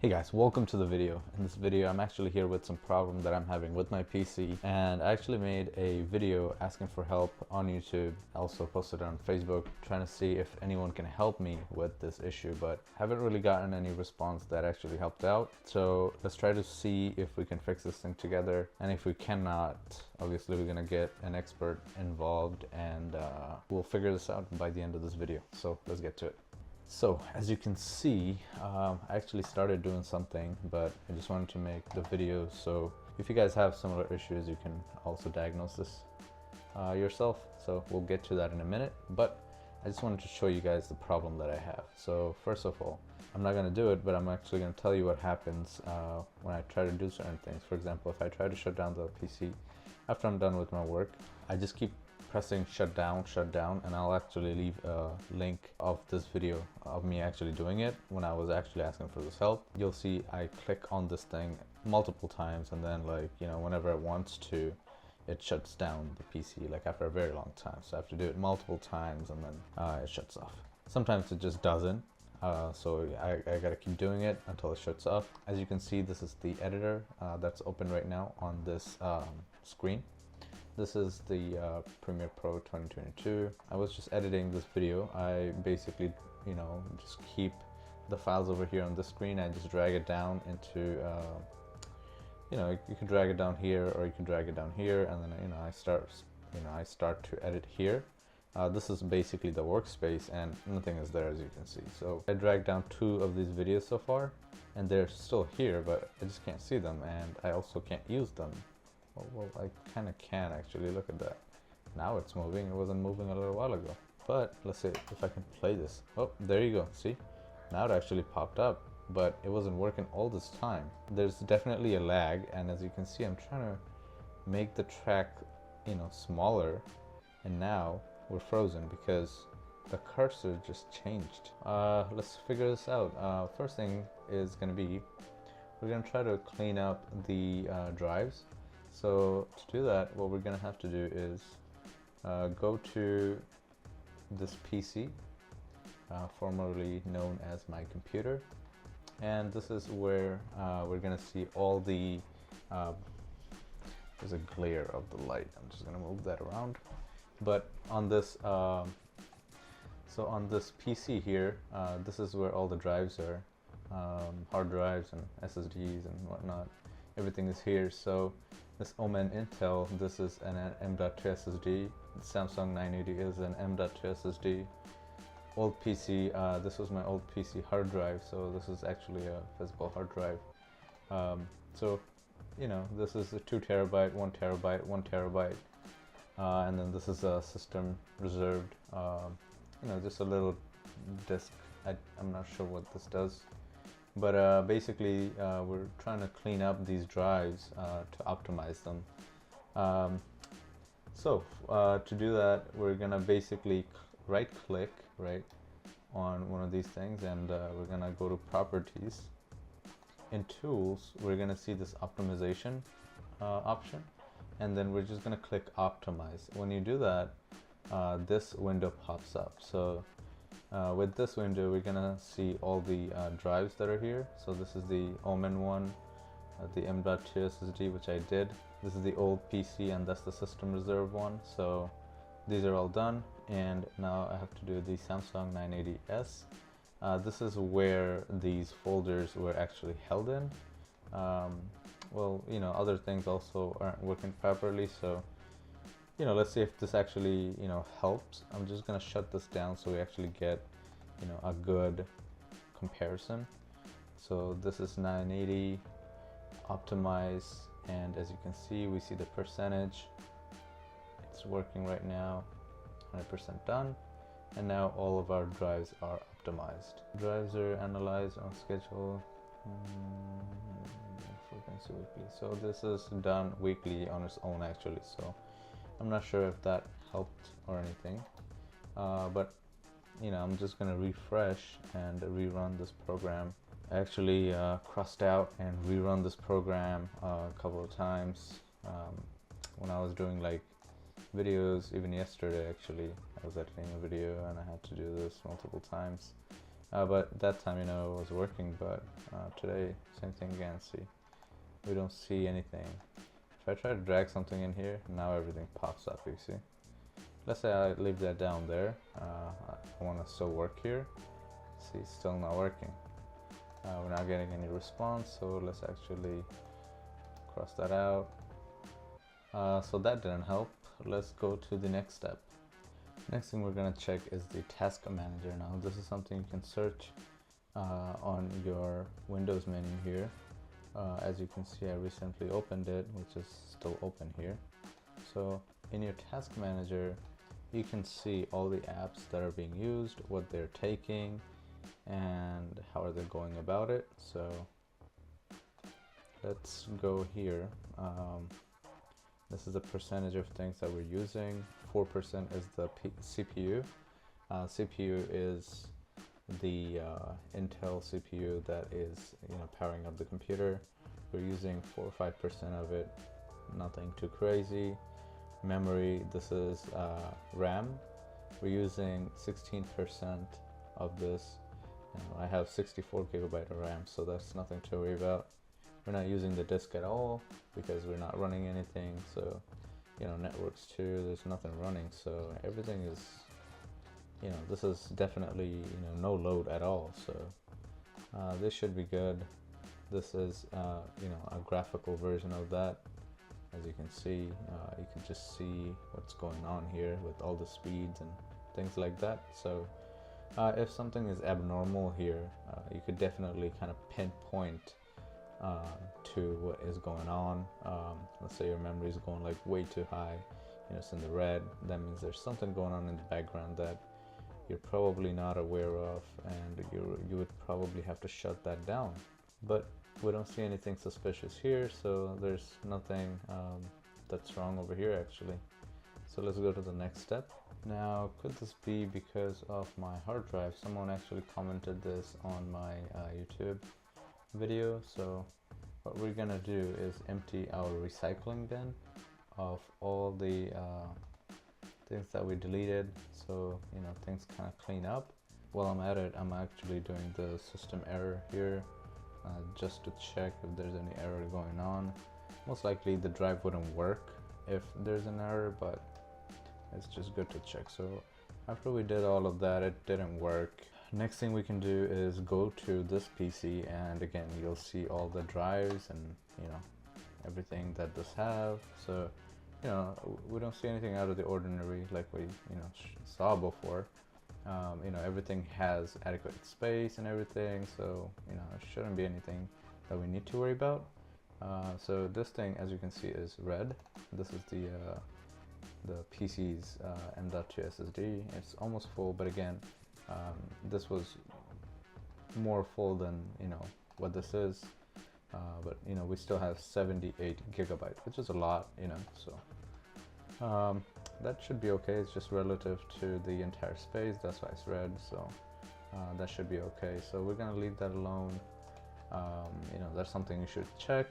Hey guys, welcome to the video. In this video, I'm actually here with some problem that I'm having with my PC, and I actually made a video asking for help on YouTube. I also posted it on Facebook trying to see if anyone can help me with this issue, but haven't really gotten any response that actually helped out. So let's try to see if we can fix this thing together, and if we cannot, obviously we're gonna get an expert involved, and we'll figure this out by the end of this video. So let's get to it. So as you can see, I actually started doing something, but I just wanted to make the video so if you guys have similar issues, you can also diagnose this yourself. So we'll get to that in a minute, but I just wanted to show you guys the problem that I have. So first of all, I'm not going to do it, but I'm actually going to tell you what happens when I try to do certain things. For example, if I try to shut down the PC after I'm done with my work, I just keep pressing shut down, and I'll actually leave a link of this video of me actually doing it when I was actually asking for this help. You'll see I click on this thing multiple times, and then, like, you know, whenever it wants to, it shuts down the PC, like after a very long time. So I have to do it multiple times, and then it shuts off. Sometimes it just doesn't, so I gotta keep doing it until it shuts off. As you can see, this is the editor that's open right now on this screen. This is the Premiere Pro 2022. I was just editing this video. I basically, you know, just keep the files over here on this screen. I just drag it down into, you know, you can drag it down here, or you can drag it down here, and then, you know, I start to edit here. This is basically the workspace, and nothing is there, as you can see. So I dragged down 2 of these videos so far, and they're still here, but I just can't see them, and I also can't use them. Well, I kind of can actually. Look at that. Now it's moving. It wasn't moving a little while ago. But let's see if I can play this. Oh, there you go. See? Now it actually popped up, but it wasn't working all this time. There's definitely a lag, and as you can see, I'm trying to make the track, you know, smaller, and now we're frozen because the cursor just changed. Let's figure this out. First thing is going to be, we're going to try to clean up the drives. So to do that, what we're going to have to do is go to this PC, formerly known as my computer, and this is where we're going to see all the, there's a glare of the light. I'm just going to move that around. But on this, so on this PC here, this is where all the drives are, hard drives and SSDs and whatnot. Everything is here. So this Omen Intel, this is an M.2 SSD. The Samsung 980 is an M.2 SSD. Old PC, this was my old PC hard drive, so this is actually a physical hard drive. So, you know, this is a 2 terabyte, 1 terabyte, 1 terabyte, and then this is a system reserved, you know, just a little disk. I'm not sure what this does. But basically, we're trying to clean up these drives to optimize them. So to do that, we're gonna basically right-click on one of these things, and we're gonna go to Properties. In Tools, we're gonna see this Optimization option, and then we're just gonna click Optimize. When you do that, this window pops up. So with this window, we're gonna see all the drives that are here. So this is the Omen one, the M.2 SSD, which I did. This is the old PC, and that's the system reserve one. So these are all done, and now I have to do the Samsung 980S. This is where these folders were actually held in. Well, you know, other things also aren't working properly, so, you know, let's see if this actually, you know, helps. I'm just gonna shut this down so we actually get, you know, a good comparison. So this is 980, optimize, and as you can see, we see the percentage. It's working right now, 100% done, and now all of our drives are optimized. Drives are analyzed on schedule. Frequency weekly. So this is done weekly on its own, actually. So I'm not sure if that helped or anything, but, you know, I'm just gonna refresh and rerun this program. I actually crossed out and rerun this program a couple of times when I was doing like videos. Even yesterday, actually, I was editing a video and I had to do this multiple times. But that time, you know, it was working, but today, same thing again. See, we don't see anything. If I try to drag something in here, now everything pops up, you see. Let's say I leave that down there. I want to still work here. See, still not working. We're not getting any response, so let's actually cross that out. So that didn't help. Let's go to the next step. Next thing we're going to check is the task manager. Now this is something you can search on your Windows menu here. As you can see, I recently opened it, which is still open here. So in your task manager, you can see all the apps that are being used, what they're taking, and how are they going about it. So let's go here. This is the percentage of things that we're using. 4% is the CPU. CPU is the Intel CPU that is, you know, powering up the computer. We're using 4 or 5% of it, nothing too crazy. Memory, this is RAM. We're using 16% of this. You know, I have 64 gigabyte of RAM, so that's nothing to worry about. We're not using the disk at all because we're not running anything. So, you know, networks too, there's nothing running, so everything is, you know, this is definitely, you know, no load at all. So this should be good. This is you know, a graphical version of that. As you can see, you can just see what's going on here with all the speeds and things like that. So if something is abnormal here, you could definitely kind of pinpoint to what is going on. Let's say your memory is going like way too high, you know, it's in the red. That means there's something going on in the background that you're probably not aware of, and you would probably have to shut that down. But we don't see anything suspicious here, so there's nothing that's wrong over here actually. So let's go to the next step. Now, could this be because of my hard drive? Someone actually commented this on my YouTube video. So what we're gonna do is empty our recycling bin of all the things that we deleted, so, you know, things kind of clean up. While I'm at it, I'm actually doing the system error here, just to check if there's any error going on. Most likely the drive wouldn't work if there's an error, but it's just good to check. So after we did all of that, it didn't work. Next thing we can do is go to this PC, and again, you'll see all the drives and, you know, everything that this have. So, you know, we don't see anything out of the ordinary like we, you know, saw before. You know, everything has adequate space and everything, so, you know, it shouldn't be anything that we need to worry about. So this thing, as you can see, is red. This is the PC's M.2 SSD. It's almost full, but again, this was more full than, you know, what this is. But, you know, we still have 78 gigabyte, which is a lot, you know, so that should be okay. It's just relative to the entire space, that's why it's red. So that should be okay. So we're gonna leave that alone. You know, that's something you should check.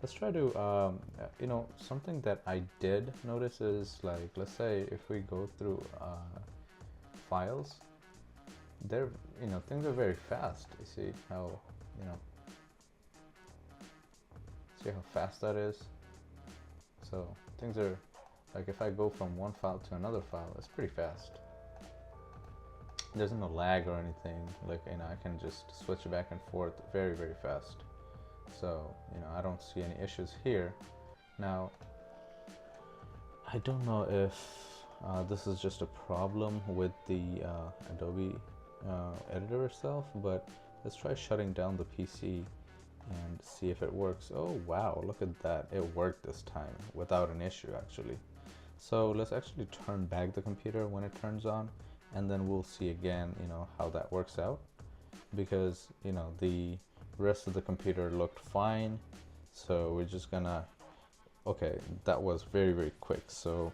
Let's try to you know, something that I did notice is, like, let's say if we go through files, they're, you know, things are very fast. You see how, you know, see how fast that is. So things are, like, if I go from one file to another file, it's pretty fast. There's no lag or anything. Like, you know, I can just switch back and forth very, very fast. So, you know, I don't see any issues here. Now, I don't know if this is just a problem with the Adobe editor itself, but let's try shutting down the PC and see if it works. Oh wow, look at that, it worked this time without an issue actually. So let's actually turn back the computer when it turns on, and then we'll see again, you know, how that works out, because, you know, the rest of the computer looked fine. So we're just gonna, okay, that was very, very quick. So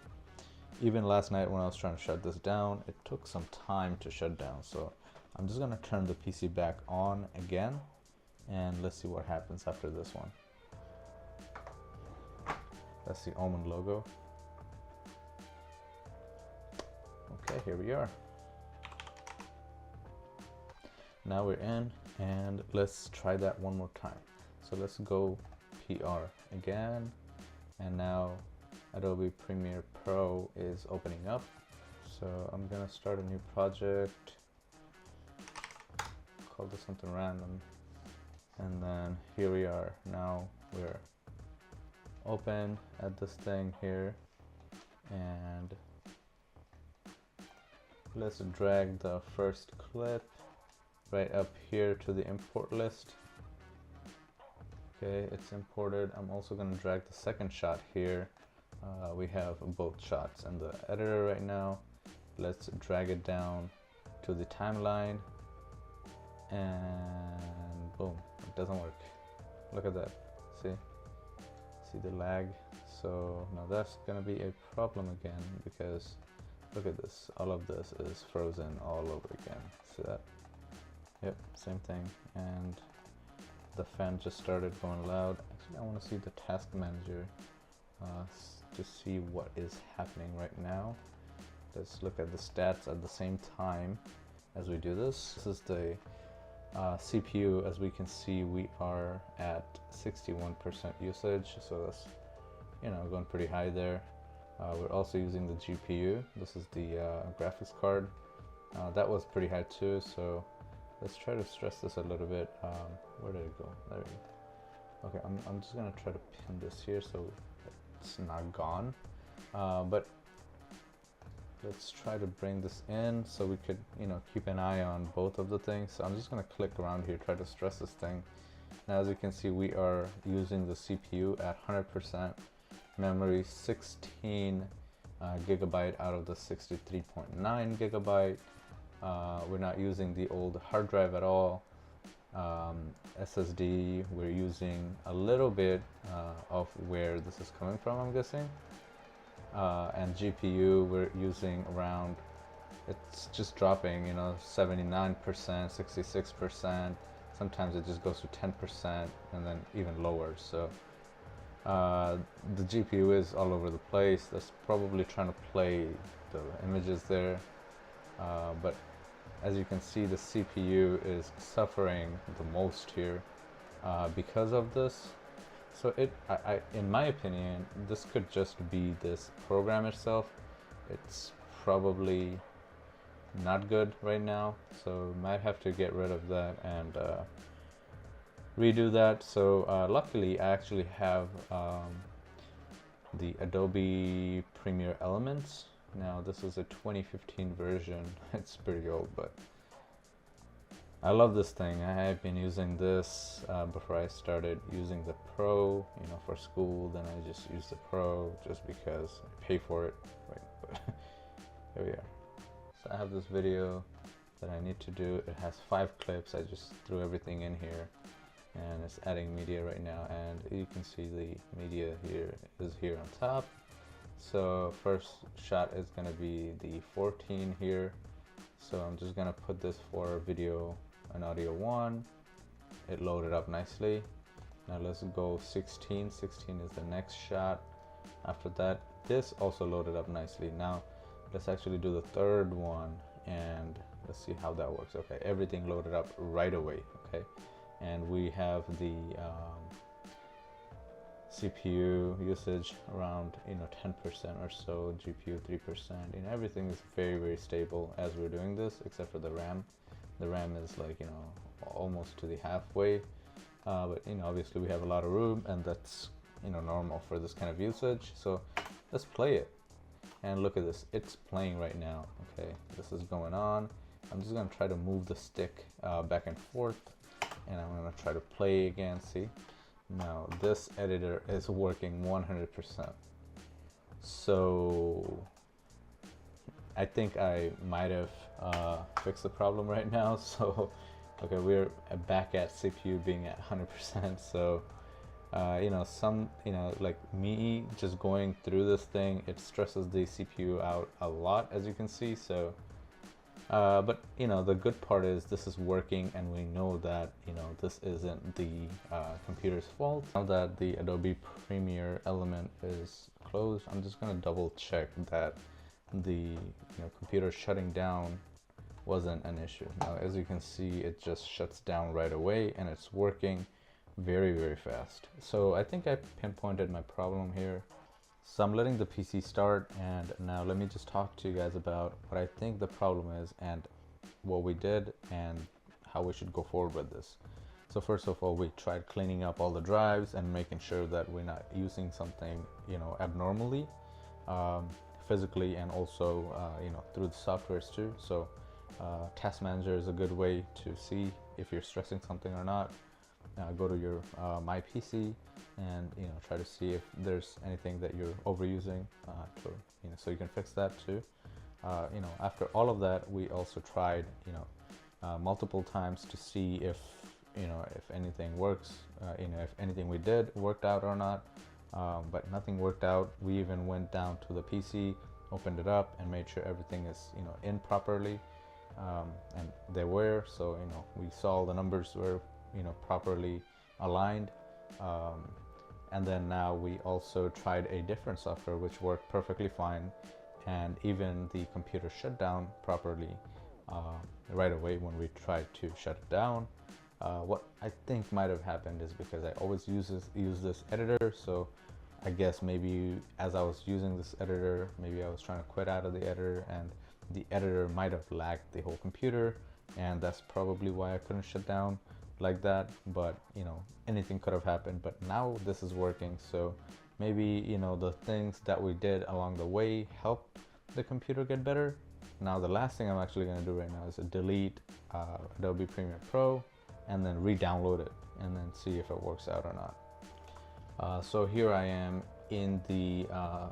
even last night when I was trying to shut this down, it took some time to shut down. So I'm just gonna turn the PC back on again, and let's see what happens after this one. That's the almond logo. Okay, here we are. now we're in, and let's try that one more time. So let's go PR again, and now Adobe Premiere Pro is opening up. So I'm gonna start a new project, call this something random, and then here we are. Now we're open at this thing here, and let's drag the first clip right up here to the import list. Okay, it's imported. I'm also going to drag the second shot here. We have both shots in the editor right now. Let's drag it down to the timeline, and boom, it doesn't work. Look at that. See the lag? So now that's gonna be a problem again, because look at this, all of this is frozen all over again. See that? Yep, same thing. And the fan just started going loud. Actually, I want to see the task manager to see what is happening right now. Let's look at the stats at the same time as we do this. This is the CPU. As we can see, we are at 61% usage, so that's, you know, going pretty high there. We're also using the GPU. This is the graphics card. That was pretty high too, so let's try to stress this a little bit. Where did it go? There we go. Okay, I'm just gonna try to pin this here so it's not gone. But let's try to bring this in so we could, you know, keep an eye on both of the things. So I'm just gonna click around here, try to stress this thing. Now, as you can see, we are using the CPU at 100%, memory 16 gigabyte out of the 63.9 gigabyte. We're not using the old hard drive at all. SSD, we're using a little bit of where this is coming from, I'm guessing. And GPU, we're using around, it's just dropping, you know, 79%, 66%. Sometimes it just goes to 10% and then even lower. So the GPU is all over the place. That's probably trying to play the images there. But as you can see, the CPU is suffering the most here because of this. So in my opinion, this could just be this program itself. It's probably not good right now, so might have to get rid of that and redo that. So luckily, I actually have the Adobe Premiere Elements. Now this is a 2015 version. It's pretty old, but I love this thing. I have been using this before I started using the Pro, you know, for school. Then I just use the Pro just because I pay for it, right? But here we are. So I have this video that I need to do. It has 5 clips. I just threw everything in here, and it's adding media right now. And you can see the media here is here on top. So first shot is gonna be the 14 here. So I'm just gonna put this for video and audio 1. It loaded up nicely. Now let's go 16. 16 is the next shot. After that, this also loaded up nicely. Now let's actually do the third one, and let's see how that works. Okay, everything loaded up right away. Okay, and we have the CPU usage around, you know, 10% or so, GPU 3%. You know, everything is very stable as we're doing this, except for the RAM. The RAM is like, you know, almost to the halfway, but you know, obviously we have a lot of room, and that's, you know, normal for this kind of usage. So let's play it, and look at this, it's playing right now. Okay, this is going on. I'm just gonna try to move the stick back and forth, and I'm gonna try to play again. See, now this editor is working 100%. So I think I might have fixed the problem right now. So okay, we're back at CPU being at 100%. So you know, like me just going through this thing, it stresses the CPU out a lot, as you can see. So but you know, the good part is this is working, and we know that, you know, this isn't the computer's fault. Now that the Adobe Premiere element is closed, I'm just gonna double check that the, you know, computer shutting down wasn't an issue. Now, as you can see, it just shuts down right away and it's working very, very fast. So I think I pinpointed my problem here. So I'm letting the PC start, and now let me just talk to you guys about what I think the problem is and what we did and how we should go forward with this. So first of all, we tried cleaning up all the drives and making sure that we're not using something, abnormally, physically, and also, through the softwares too. So Task Manager is a good way to see if you're stressing something or not. Go to your My PC and try to see if there's anything that you're overusing, so you can fix that too. After all of that, we also tried multiple times to see if anything works, if anything we did worked out or not, but nothing worked out. We even went down to the PC, opened it up, and made sure everything is in properly, and they were. So we saw the numbers were properly aligned, and then now we also tried a different software which worked perfectly fine, and even the computer shut down properly right away when we tried to shut it down. What I think might have happened is because I always use this editor, so I guess maybe as I was using this editor, maybe I was trying to quit out of the editor, and the editor might have lagged the whole computer, and that's probably why I couldn't shut down like that. But anything could have happened. But now this is working, so maybe the things that we did along the way help the computer get better. Now the last thing I'm actually going to do right now is delete Adobe Premiere Pro and then re-download it and then see if it works out or not. So here I am in the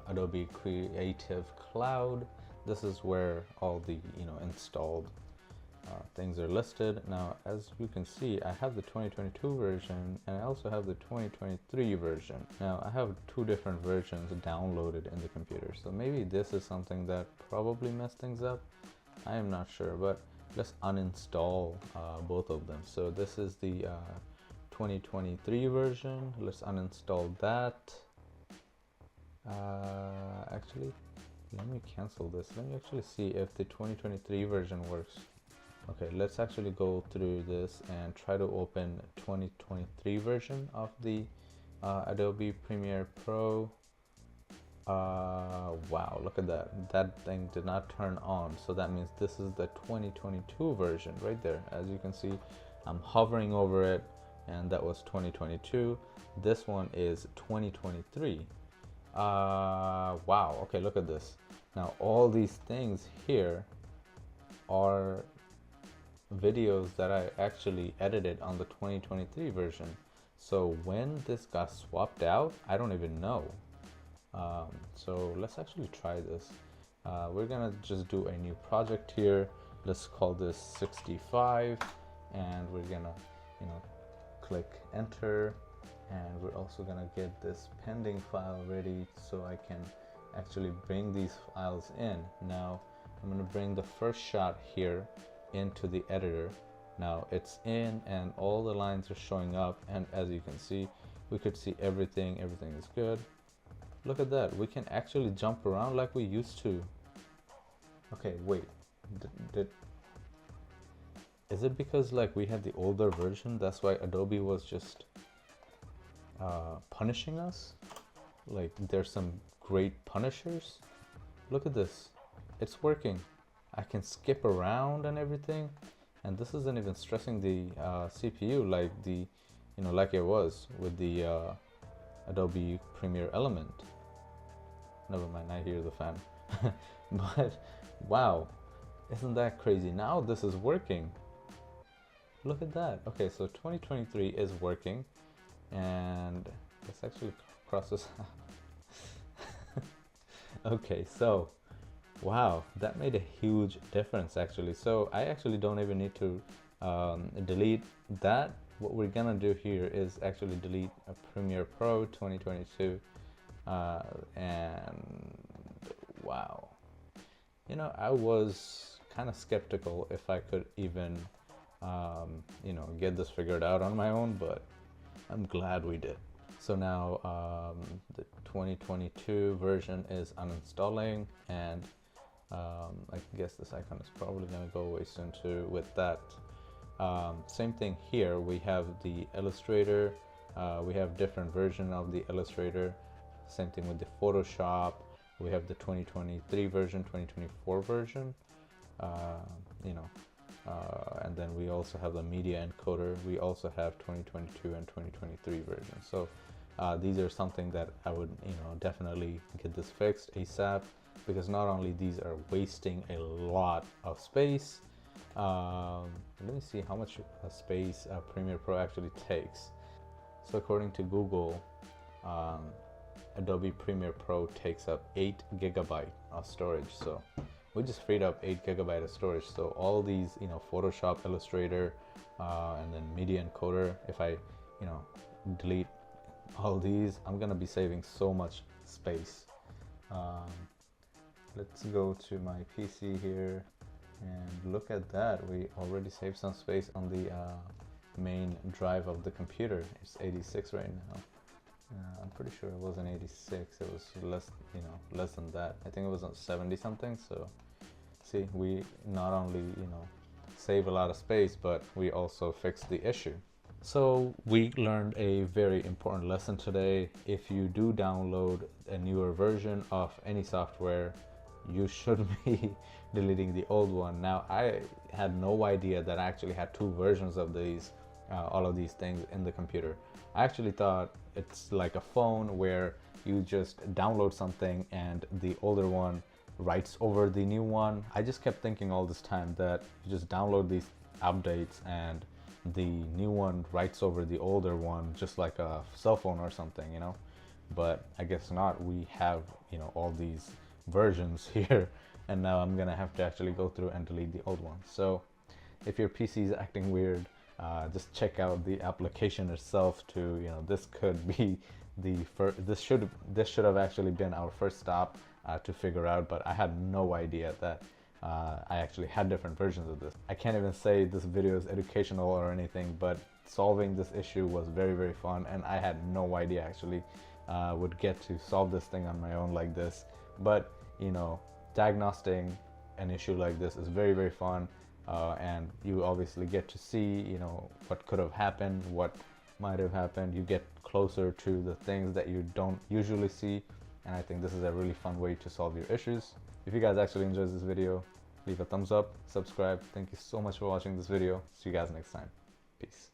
Adobe Creative Cloud. This is where all the installed things are listed. Now, as you can see, I have the 2022 version and I also have the 2023 version. Now, I have two different versions downloaded in the computer, so maybe this is something that probably messed things up. I am not sure, but let's uninstall both of them. So this is the 2023 version. Let's uninstall that. Actually, let me cancel this. Let me actually see if the 2023 version works. Okay, let's actually go through this and try to open 2023 version of the Adobe Premiere Pro. Wow, look at that. That thing did not turn on. So that means this is the 2022 version right there. As you can see, I'm hovering over it, and that was 2022. This one is 2023. Wow, okay, look at this. Now all these things here are videos that I actually edited on the 2023 version. So when this got swapped out, I don't even know. So let's actually try this. We're gonna just do a new project here. Let's call this 65, and we're gonna click enter, and we're also gonna get this pending file ready so I can actually bring these files in. Now I'm gonna bring the first shot here into the editor. Now it's in and all the lines are showing up, and as you can see, we could see everything is good. Look at that, we can actually jump around like we used to. Okay, wait, is it because like we had the older version, that's why Adobe was just punishing us? Like there's some great punishers. Look at this, it's working. I can skip around and everything, and this isn't even stressing the CPU like the like it was with the Adobe Premiere Element. Never mind, I hear the fan. But wow, isn't that crazy? Now this is working. Look at that. Okay, so 2023 is working, and let's actually cross this out. Okay, so wow, that made a huge difference actually. So I actually don't even need to delete that. What we're gonna do here is actually delete a Premiere Pro 2022, and wow, I was kind of skeptical if I could even get this figured out on my own, but I'm glad we did. So now the 2022 version is uninstalling, and I guess this icon is probably going to go away soon too with that. Same thing here, we have the Illustrator, we have different version of the Illustrator. Same thing with the Photoshop. We have the 2023 version, 2024 version, you know, and then we also have the media encoder. We also have 2022 and 2023 versions. So these are something that I would, definitely get this fixed ASAP, because not only these are wasting a lot of space. Let me see how much space Premiere Pro actually takes. So according to Google, Adobe Premiere Pro takes up 8 GB of storage. So we just freed up 8 GB of storage. So all these, Photoshop, Illustrator, and then media encoder, if I, delete all these, I'm gonna be saving so much space. Let's go to my PC here and look at that. We already saved some space on the main drive of the computer. It's 86 right now. I'm pretty sure it wasn't 86. It was less than that. I think it was on 70 something. So see, we not only save a lot of space, but we also fix the issue. So we learned a very important lesson today. If you do download a newer version of any software, you should be deleting the old one. Now, I had no idea that I actually had 2 versions of these, all of these things in the computer. I actually thought it's like a phone where you just download something and the older one writes over the new one. I just kept thinking all this time that you just download these updates and the new one writes over the older one, just like a cell phone or something, but I guess not. We have, all these versions here, and now I'm gonna have to actually go through and delete the old one. So if your PC is acting weird, just check out the application itself to, this could be the first, this should have actually been our first stop to figure out, but I had no idea that I actually had different versions of this. I can't even say this video is educational or anything, but solving this issue was very, very fun, and I had no idea actually would get to solve this thing on my own like this. But diagnosing an issue like this is very, very fun, and you obviously get to see what could have happened, what might have happened. You get closer to the things that you don't usually see, and I think this is a really fun way to solve your issues. If you guys actually enjoyed this video, leave a thumbs up, subscribe. Thank you so much for watching this video. See you guys next time. Peace.